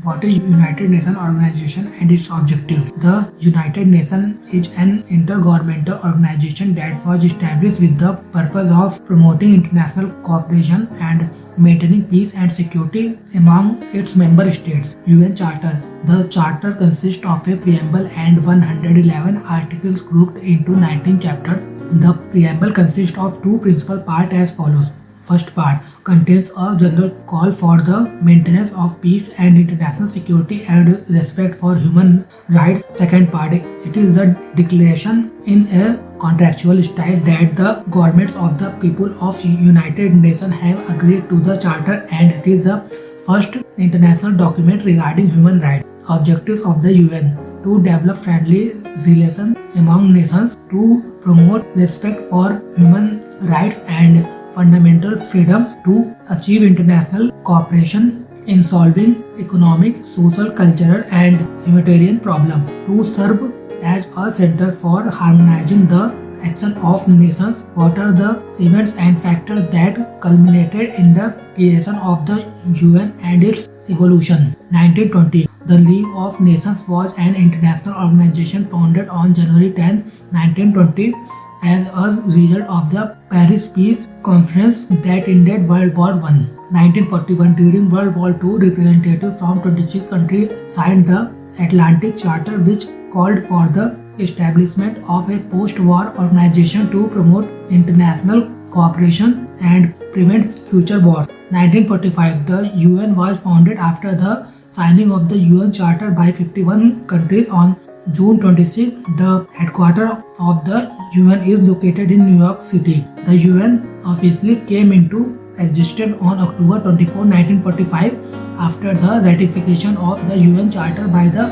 What is United Nations organization and its objectives? The United Nations is an intergovernmental organization that was established with the purpose of promoting international cooperation and maintaining peace and security among its member states. UN Charter. The Charter consists of a preamble and 111 articles grouped into 19 chapters. The preamble consists of two principal parts as follows. First part contains a general call for the maintenance of peace and international security and respect for human rights. Second part, it is the declaration in a contractual style that the governments of the people of United Nations have agreed to the charter, and it is the first international document regarding human rights. Objectives of the UN: to develop friendly relations among nations, to promote respect for human rights and fundamental freedoms, to achieve international cooperation in solving economic, social, cultural and humanitarian problems, to serve as a center for harmonizing the action of nations. What are the events and factors that culminated in the creation of the UN and its evolution? 1920. The League of Nations was an international organization founded on January 10, 1920 as a result of the Paris Peace Conference that ended World War I. 1941. During World War II, representatives from 26 countries signed the Atlantic Charter, which called for the establishment of a post-war organization to promote international cooperation and prevent future wars. 1945. The UN was founded after the signing of the UN Charter by 51 countries on June 26. The headquarters of the UN is located in New York City. The UN officially came into existence on October 24, 1945 after the ratification of the UN Charter by the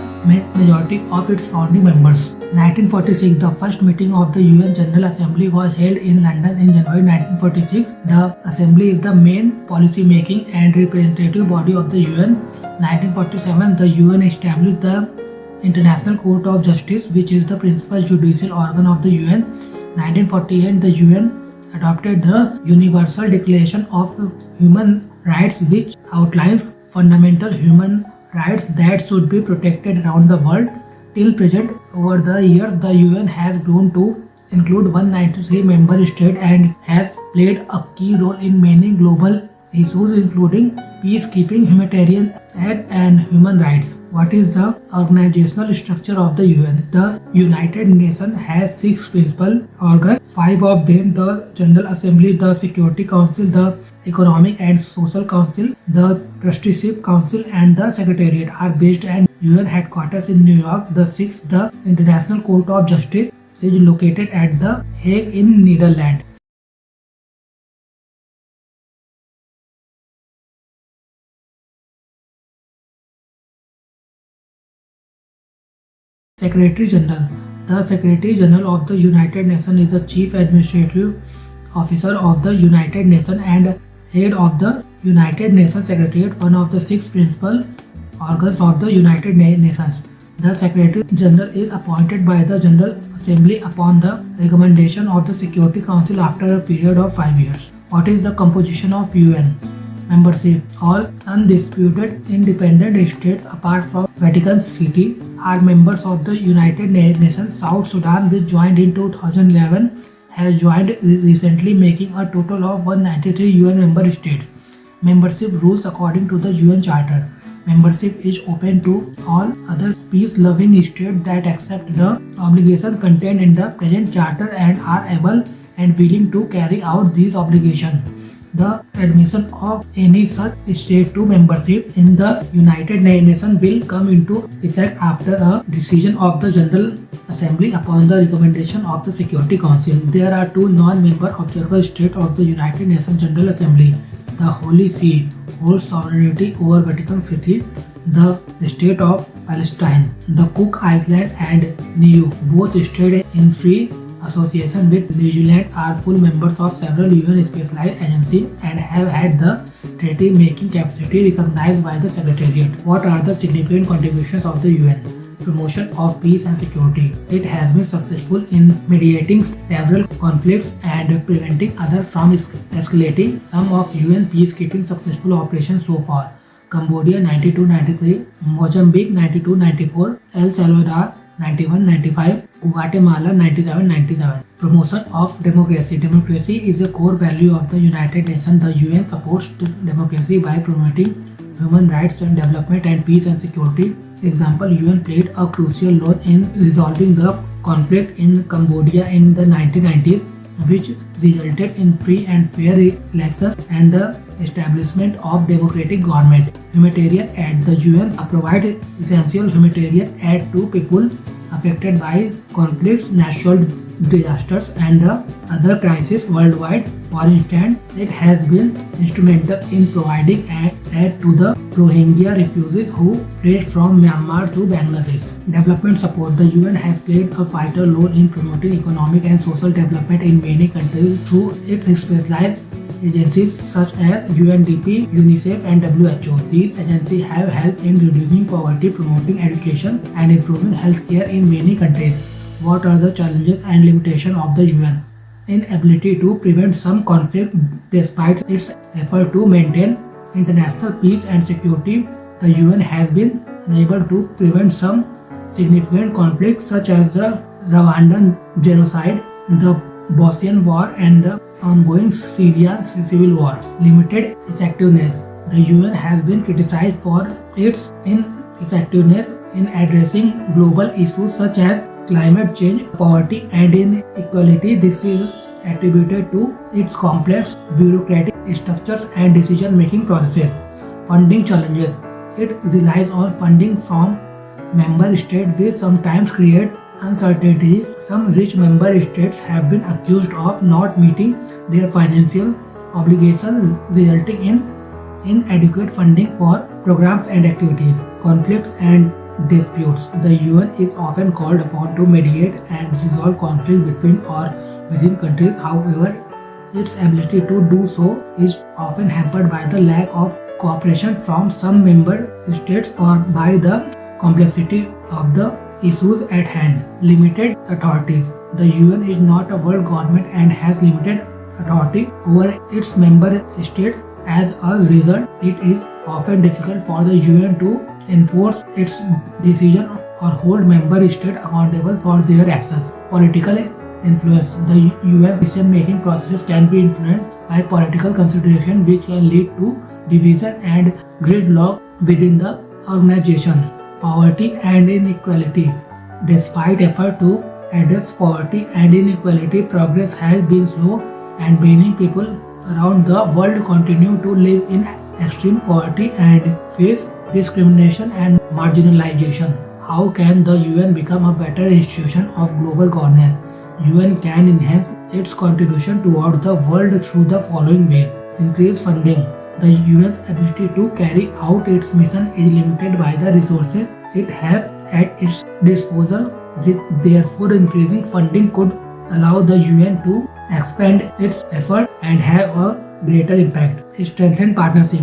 majority of its founding members. 1946. The first meeting of the UN General Assembly was held in London in January 1946. The Assembly is the main policy-making and representative body of the UN. 1947. The UN established the International Court of Justice, which is the principal judicial organ of the UN. 1948. The UN adopted the Universal Declaration of Human Rights, which outlines fundamental human rights that should be protected around the world. Till present, over the years, the UN has grown to include 193 member states and has played a key role in many global issues including peacekeeping, humanitarian aid and human rights. What is the organizational structure of the UN? The United Nations has 6 principal organs, 5 of them the General Assembly, the Security Council, the Economic and Social Council, the Trusteeship Council and the Secretariat are based at UN headquarters in New York. The 6th, the International Court of Justice, is located at The Hague in Netherlands. Secretary General. The Secretary General of the United Nations is the Chief Administrative Officer of the United Nations and Head of the United Nations Secretariat, one of the 6 principal organs of the United Nations. The Secretary General is appointed by the General Assembly upon the recommendation of the Security Council after a period of 5 years. What is the composition of UN? Membership. All undisputed independent states apart from Vatican City are members of the United Nations. South Sudan, which joined in 2011, has joined recently, making a total of 193 UN member states. Membership rules according to the UN Charter. Membership is open to all other peace-loving states that accept the obligations contained in the present charter and are able and willing to carry out these obligations. The admission of any such state to membership in the United Nations will come into effect after a decision of the General Assembly upon the recommendation of the Security Council. There are 2 non-member observer states of the United Nations General Assembly. The Holy See holds sovereignty over Vatican City, the State of Palestine, the Cook Islands and Niue, both states in free association with New Zealand, are full members of several UN specialized agencies and have had the treaty-making capacity recognized by the Secretariat. What are the significant contributions of the UN? Promotion of peace and security. It has been successful in mediating several conflicts and preventing others from escalating. Some of UN peacekeeping successful operations so far. Cambodia 92-93, Mozambique 92-94, El Salvador 91-95, Guatemala 97-97. Promotion of democracy. Democracy is a core value of the United Nations. The UN supports democracy by promoting human rights and development and peace and security. Example, UN played a crucial role in resolving the conflict in Cambodia in the 1990s, which resulted in free and fair elections and the establishment of democratic government. Humanitarian aid. The UN provides essential humanitarian aid to people affected by conflicts, natural disasters, and other crises worldwide. For instance, it has been instrumental in providing aid to the Rohingya refugees who fled from Myanmar to Bangladesh. Development support. The UN has played a vital role in promoting economic and social development in many countries through its specialized agencies such as UNDP, UNICEF, and WHO. These agencies have helped in reducing poverty, promoting education, and improving healthcare in many countries. What are the challenges and limitations of the UN? Inability to prevent some conflict despite its effort to maintain international peace and security. The UN has been unable to prevent some significant conflicts such as the Rwandan genocide, the Bosnian War, and the ongoing Syrian civil war. Limited effectiveness. The UN has been criticized for its ineffectiveness in addressing global issues such as climate change, poverty, and inequality. This is attributed to its complex bureaucratic structures and decision-making processes. Funding challenges. It relies on funding from member states, which sometimes create uncertainties. Some rich member states have been accused of not meeting their financial obligations, resulting in inadequate funding for programs and activities. Conflicts and disputes. The UN is often called upon to mediate and resolve conflicts between or within countries. However, its ability to do so is often hampered by the lack of cooperation from some member states or by the complexity of the issues at hand. Limited authority. The UN is not a world government and has limited authority over its member states. As a result, it is often difficult for the UN to enforce its decision or hold member states accountable for their actions. Political influence. The UN decision-making processes can be influenced by political consideration, which can lead to division and gridlock within the organization. Poverty and inequality. Despite effort to address poverty and inequality, progress has been slow and many people around the world continue to live in extreme poverty and face discrimination and marginalization. How can the UN become a better institution of global governance? UN can enhance its contribution toward the world through the following ways. Increase funding. The UN's ability to carry out its mission is limited by the resources it has at its disposal. Therefore, increasing funding could allow the UN to expand its effort and have a greater impact. Strengthen partnership.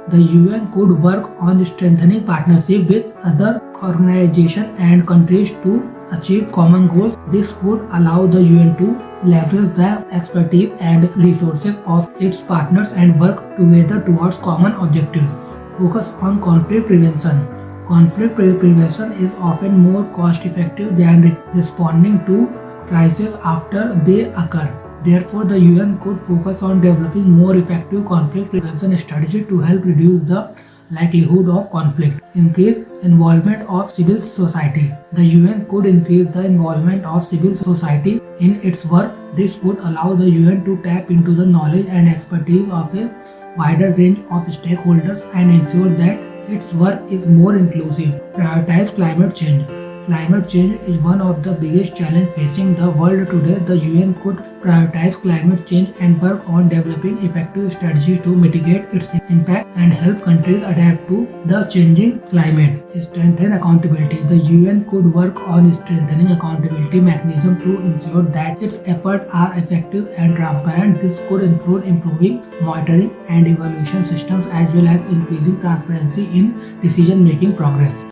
The UN could work on strengthening partnership with other organizations and countries to achieve common goals. This would allow the UN to leverage the expertise and resources of its partners and work together towards common objectives. Focus on conflict prevention. Conflict prevention is often more cost-effective than responding to crises after they occur. Therefore, the UN could focus on developing more effective conflict prevention strategies to help reduce the likelihood of conflict. Increase involvement of civil society. The UN could increase the involvement of civil society in its work. This would allow the UN to tap into the knowledge and expertise of a wider range of stakeholders and ensure that its work is more inclusive. Prioritize climate change. Climate change is one of the biggest challenges facing the world today. The UN could prioritize climate change and work on developing effective strategies to mitigate its impact and help countries adapt to the changing climate. Strengthen accountability. The UN could work on strengthening accountability mechanisms to ensure that its efforts are effective and transparent. This could include improving monitoring and evaluation systems as well as increasing transparency in decision-making progress.